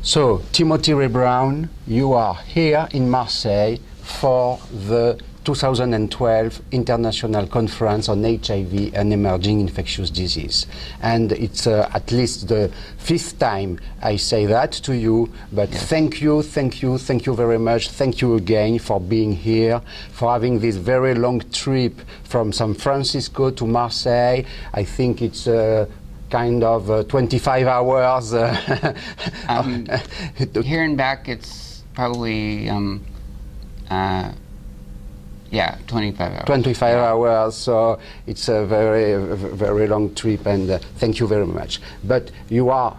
So, Timothy Ray Brown, you are here in Marseille for the 2012 International Conference on HIV and Emerging Infectious Disease. And it's at least the 5th time I say that to you, but yes. Thank you very much. Thank you again for being here, for having this very long trip from San Francisco to Marseille. I think it's kind of 25 hours. Here and back, it's probably 25 hours. 25 hours, so it's a very long trip, and thank you very much. But you are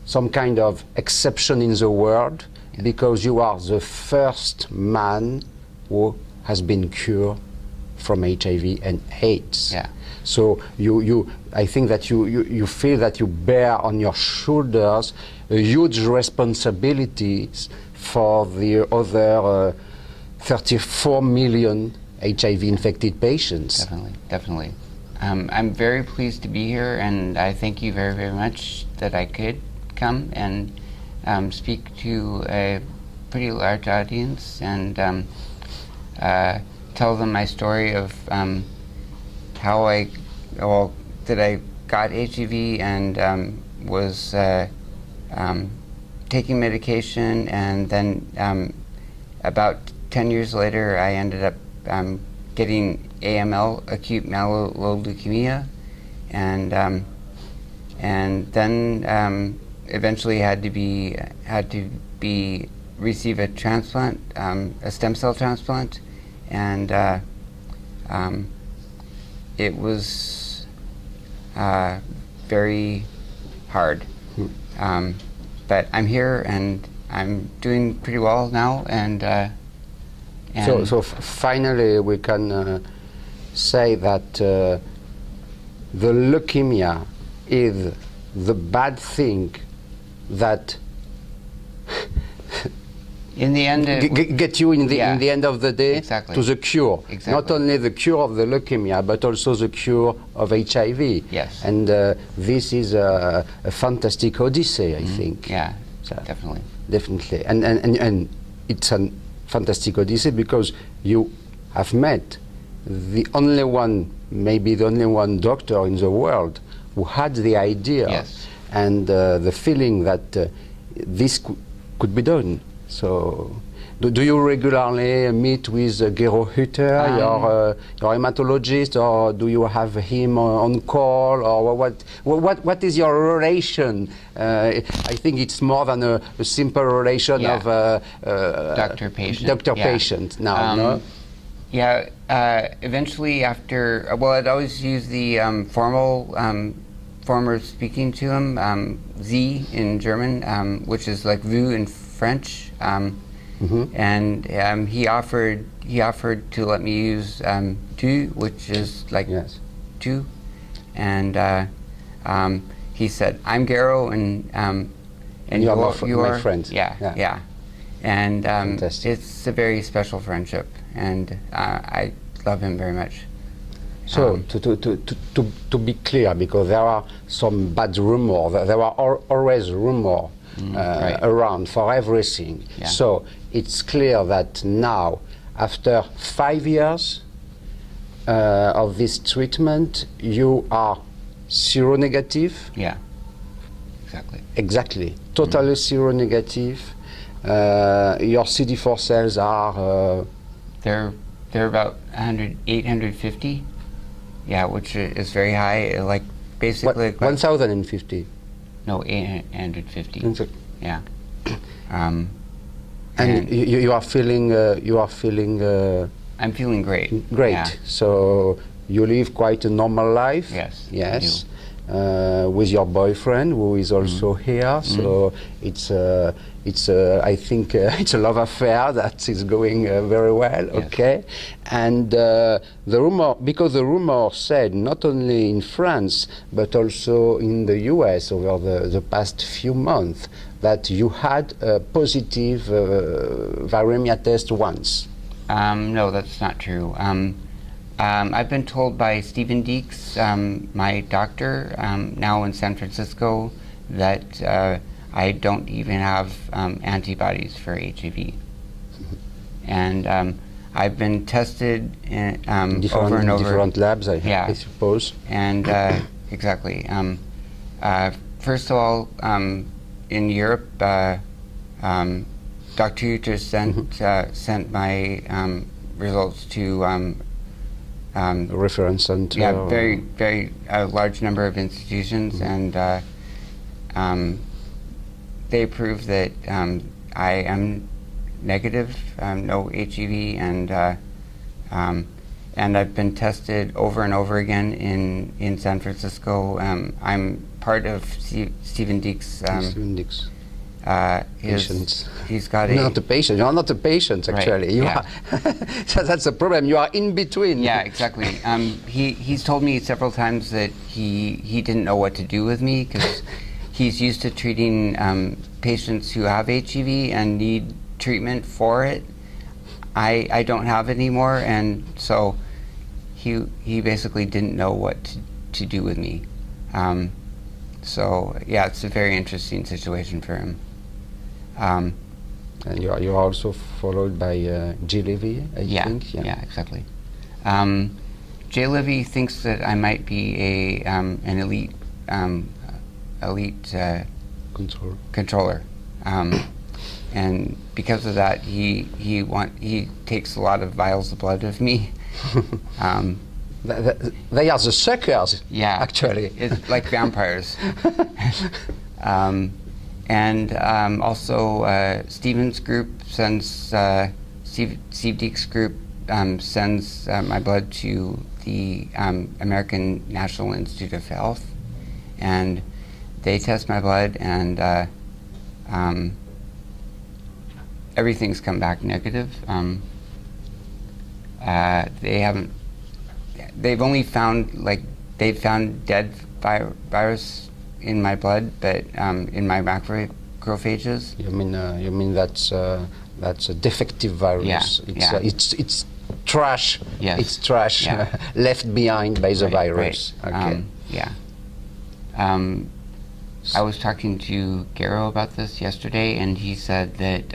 some kind of exception in the world, yeah. Because you are the first man who has been cured from HIV and AIDS. Yeah. So I think that you feel that you bear on your shoulders a huge responsibilities for the other 34 million HIV-infected patients. Definitely. I'm very pleased to be here, and I thank you very, very much that I could come and speak to a pretty large audience and tell them my story of how I got HIV and was taking medication, and then about 10 years later I ended up getting AML, acute myeloid leukemia, and then eventually had to receive a transplant, a stem cell transplant, and it was very hard. But I'm here and I'm doing pretty well now, and so finally we can say that the leukemia is the bad thing that in the end get you in the end of the day exactly. to the cure. Exactly. Not only the cure of the leukemia, but also the cure of HIV. Yes. And this is a fantastic odyssey, I think. Yeah, so definitely. Definitely. And it's a fantastic odyssey because you have met the only one, maybe the only one doctor in the world who had the idea, yes. and the feeling that this could be done. So, do you regularly meet with Gero Hutter, your hematologist, or do you have him on call, or what is your relation? I think it's more than a simple relation of doctor-patient. Doctor-patient now, no? Yeah, eventually after, I'd always use the form of speaking to him, Sie in German, which is like vous in French, and he offered to let me use tu, which is like tu, and he said, "I'm Gero, and you are my friend." Yeah. And it's a very special friendship, and I love him very much. So to be clear, because there are some bad rumors, there are always rumors around for everything. Yeah. So it's clear that now, after 5 years of this treatment, you are seronegative. Yeah, exactly. Totally seronegative. Your CD4 cells are they're about 850. Yeah, which is very high. Like basically 1,050. No, 850. Yeah. And you are feeling. I'm feeling great. Great. Yeah. So you live quite a normal life. Yes. Yes. With your boyfriend, who is also here. So it's I think it's a love affair that is going very well. Yes. Okay. And the rumor said not only in France but also in the US over the past few months that you had a positive viremia test once. No, that's not true. I've been told by Stephen Deeks, my doctor, now in San Francisco, that I don't even have antibodies for HIV. And I've been tested over and over. Different labs, I suppose. And exactly. First of all, in Europe, Dr. Uter sent my results to a reference center. Very large number of institutions, and they proved that I am negative, no HIV, and I've been tested over and over again in San Francisco. I'm part of Stephen Dick's. Stephen Dick's. Patients. He's got You're not a patient. You're not a patient, actually. Right, you are. So that's the problem. You are in between. Yeah, exactly. He's told me several times that he didn't know what to do with me because he's used to treating patients who have HIV and need treatment for it. I don't have it anymore, and so he basically didn't know what to do with me. So yeah, it's a very interesting situation for him. And you are also followed by J. Levy, I think. Yeah, exactly. J. Levy thinks that I might be an elite controller, and because of that, he takes a lot of vials of blood of me. They are the suckers. Yeah, actually, it's like vampires. And also, Stephen's group sends Steve Deek's group sends my blood to the American National Institute of Health, and they test my blood, and everything's come back negative. They've only found they've found dead virus in my blood, but in my macrophages. You mean that's a defective virus? Yeah. It's trash. Yes. It's trash left behind by the virus. Right. Okay. I was talking to Garo about this yesterday, and he said that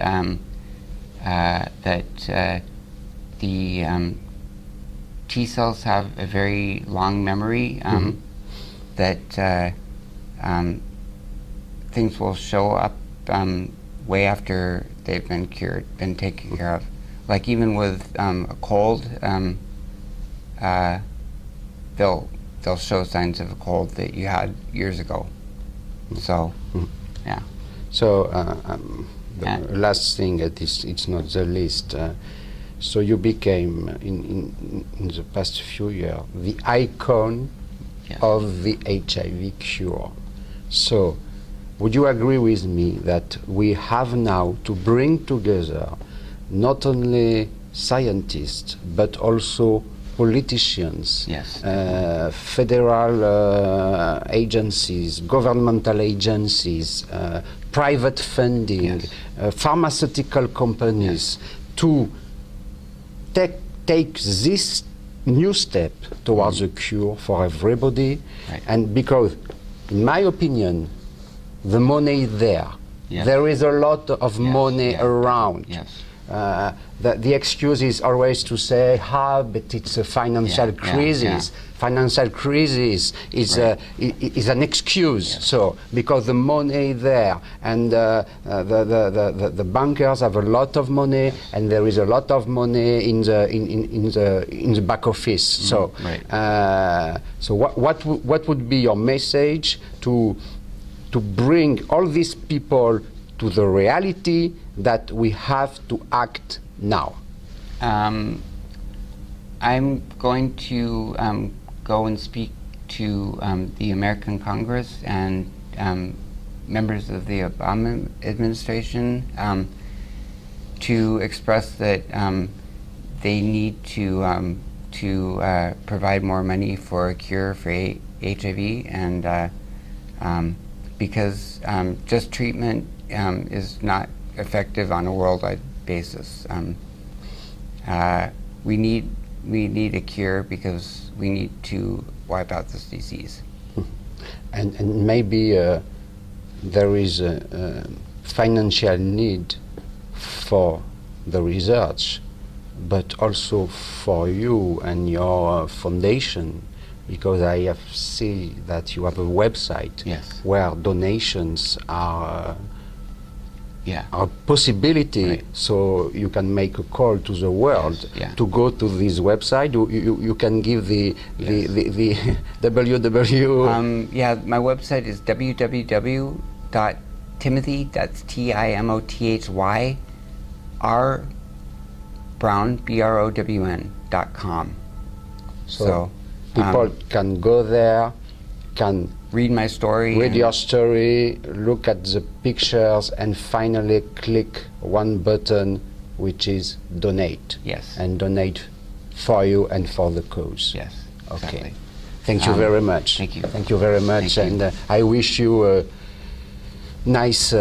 the T cells have a very long memory, that things will show up way after they've been cured, been taken care of. Like even with a cold, they'll show signs of a cold that you had years ago. So, yeah. So the last thing, it's not the least. So you became in the past few years the icon of the HIV cure. So would you agree with me that we have now to bring together not only scientists but also politicians, federal agencies, governmental agencies, private funding, pharmaceutical companies to take this new step towards a cure for everybody? And because, in my opinion, the money is there. There is a lot of money around. The excuse is always to say, but it's a financial crisis. Financial crisis is an excuse. So because the money is there, and the bankers have a lot of money, and there is a lot of money in the back office. So what would be your message to bring all these people to the reality that we have to act now? I'm going to go and speak to the American Congress and members of the Obama administration to express that they need to provide more money for a cure for HIV, and because just treatment is not effective on a worldwide basis. We need a cure because we need to wipe out this disease. And maybe there is a financial need for the research, but also for you and your foundation, because I have seen that you have a website Yes. where donations are Yeah. a possibility, Right. so you can make a call to the world Yes, yeah. to go to this website. You can give the www. Yeah, my website is www.timothy, that's TIMOTHY, R Brown, BROWN.com. So people can go there, can read my story. read and- your story, look at the pictures, and finally click one button, which is donate. Yes. And donate for you and for the cause. Yes. Okay. Exactly. Thank you very much. thank you. Thank you very much. Thank you. And I wish you a nice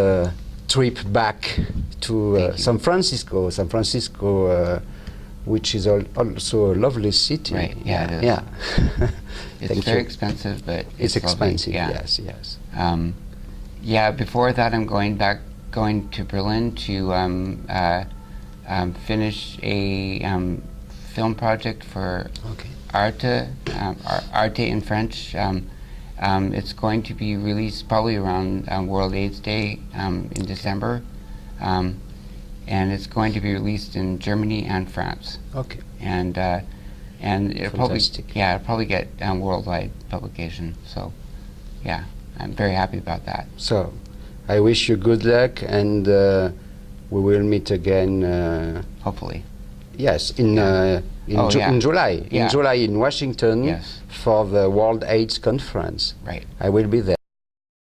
trip back to Thank you. San Francisco. San Francisco, which is also a lovely city. Right, yeah, it is. Yeah. It's Thank very you. expensive, but It's lovely. expensive. Yeah. Yes, yes. Yeah. Before that, I'm going to Berlin to finish a film project for Okay. Arte, Arte in French. It's going to be released probably around World AIDS Day in December, and it's going to be released in Germany and France. Okay. And it'll probably Fantastic. it'll probably get worldwide publication. So yeah, I'm very happy about that. So, I wish you good luck, and we will meet again. Hopefully. Yes, in Oh, yeah. in July. Yeah. In July in Washington Yes. for the World AIDS Conference. Right. I will be there.